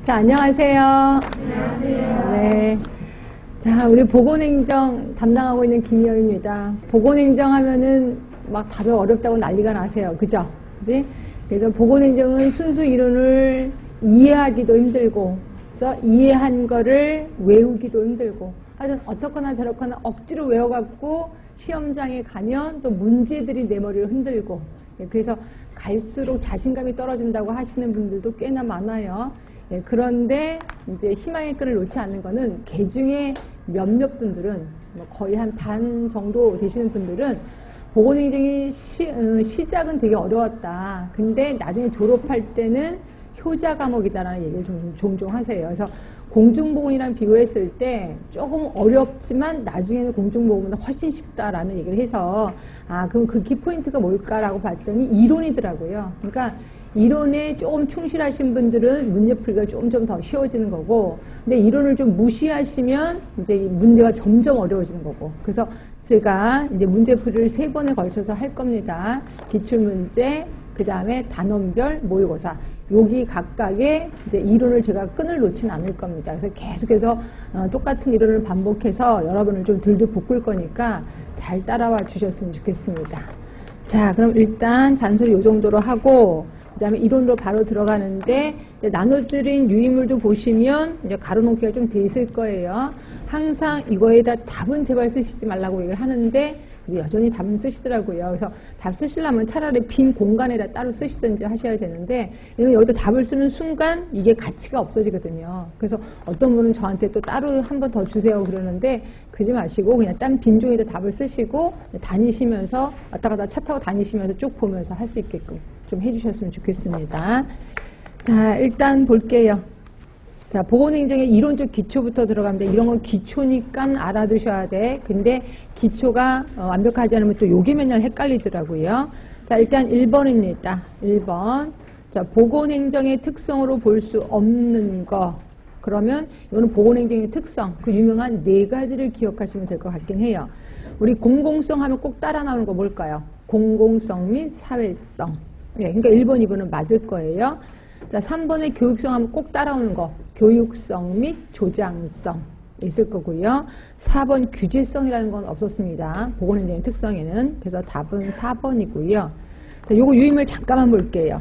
자, 안녕하세요. 안녕하세요. 네. 자, 우리 보건행정 담당하고 있는 김희영입니다. 보건행정 하면은 막 다들 어렵다고 난리가 나세요. 그죠? 그지? 그래서 보건행정은 순수 이론을 이해하기도 힘들고, 그래서 이해한 거를 외우기도 힘들고, 하여튼 어떻거나 저렇거나 억지로 외워갖고 시험장에 가면 또 문제들이 내 머리를 흔들고, 그래서 갈수록 자신감이 떨어진다고 하시는 분들도 꽤나 많아요. 그런데 이제 희망의 끈을 놓지 않는 거는 개 중에 몇몇 분들은 거의 한 반 정도 되시는 분들은 보건행정이 시작은 되게 어려웠다. 근데 나중에 졸업할 때는 효자 과목이다라는 얘기를 종종 하세요. 그래서 공중보건이랑 비교했을 때 조금 어렵지만 나중에는 공중보건보다 훨씬 쉽다라는 얘기를 해서 그럼 그 키포인트가 뭘까라고 봤더니 이론이더라고요. 그러니까 이론에 조금 충실하신 분들은 문제풀이가 좀 더 쉬워지는 거고, 근데 이론을 좀 무시하시면 이제 문제가 점점 어려워지는 거고. 그래서 제가 이제 문제풀이를 3번에 걸쳐서 할 겁니다. 기출문제, 그 다음에 단원별 모의고사. 여기 각각의 이제 이론을 제가 끈을 놓지는 않을 겁니다. 그래서 계속해서 똑같은 이론을 반복해서 여러분을 좀 들들 볶을 거니까 잘 따라와 주셨으면 좋겠습니다. 자, 그럼 일단 잔소리 요 정도로 하고, 그 다음에 이론으로 바로 들어가는데, 이제 나눠드린 유인물도 보시면 이제 가로놓기가 좀 돼 있을 거예요. 항상 이거에다 답은 제발 쓰시지 말라고 얘기를 하는데, 여전히 답은 쓰시더라고요. 그래서 답 쓰시려면 차라리 빈 공간에다 따로 쓰시든지 하셔야 되는데, 왜냐면 여기다 답을 쓰는 순간 이게 가치가 없어지거든요. 그래서 어떤 분은 저한테 또 따로 한 번 더 주세요 그러는데, 그러지 마시고 그냥 딴 빈 종이에다 답을 쓰시고 다니시면서 왔다 갔다 차 타고 다니시면서 쭉 보면서 할 수 있게끔 좀 해주셨으면 좋겠습니다. 자, 일단 볼게요. 자, 보건행정의 이론적 기초부터 들어가는데, 이런 건 기초니까 알아두셔야 돼. 근데 기초가 완벽하지 않으면 또 요게 맨날 헷갈리더라고요. 자, 일단 1번입니다. 1번. 자, 보건행정의 특성으로 볼 수 없는 거. 그러면 이거는 보건행정의 특성, 그 유명한 4가지를 기억하시면 될 것 같긴 해요. 우리 공공성 하면 꼭 따라 나오는 거 뭘까요? 공공성 및 사회성. 네, 그러니까 1번, 2번은 맞을 거예요. 자, 3번의 교육성 하면 꼭 따라오는 거. 교육성 및 조장성 있을 거고요. 4번 규제성이라는 건 없었습니다. 보건행정의 특성에는. 그래서 답은 4번이고요. 자, 요거 유의물 잠깐만 볼게요.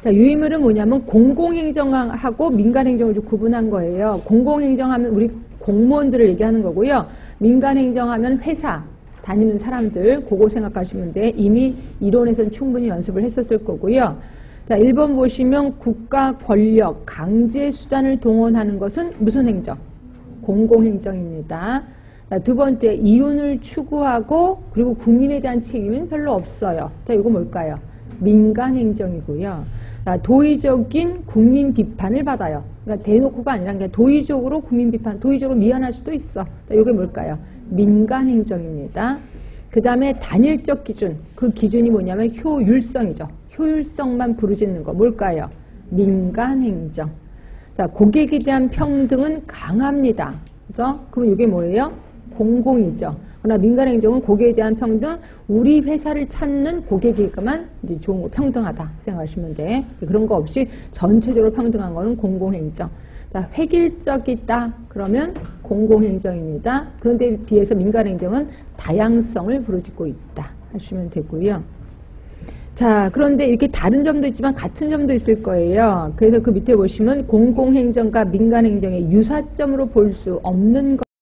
자, 유의물은 뭐냐면 공공행정하고 민간행정을 좀 구분한 거예요. 공공행정하면 우리 공무원들을 얘기하는 거고요. 민간행정하면 회사 다니는 사람들, 그거 생각하시면 돼. 이미 이론에서는 충분히 연습을 했었을 거고요. 자, 1번 보시면 국가 권력, 강제 수단을 동원하는 것은 무슨 행정? 공공행정입니다. 자, 두 번째, 이윤을 추구하고 그리고 국민에 대한 책임은 별로 없어요. 자, 이거 뭘까요? 민간행정이고요. 자, 도의적인 국민 비판을 받아요. 그러니까 대놓고가 아니라 그냥 도의적으로 국민 비판, 도의적으로 미안할 수도 있어. 자, 이게 뭘까요? 민간행정입니다. 그 다음에 단일적 기준, 그 기준이 뭐냐면 효율성이죠. 효율성만 부르짖는 거 뭘까요? 민간행정. 자, 고객에 대한 평등은 강합니다. 그죠? 그럼 이게 뭐예요? 공공이죠. 그러나 민간행정은 고객에 대한 평등, 우리 회사를 찾는 고객에게만 이제 좋은 거, 평등하다 생각하시면 돼. 그런 거 없이 전체적으로 평등한 거는 공공행정. 자, 획일적이다 그러면 공공행정입니다. 그런데 비해서 민간행정은 다양성을 부르짖고 있다 하시면 되고요. 자, 그런데 이렇게 다른 점도 있지만 같은 점도 있을 거예요. 그래서 그 밑에 보시면 공공행정과 민간행정의 유사점으로 볼 수 없는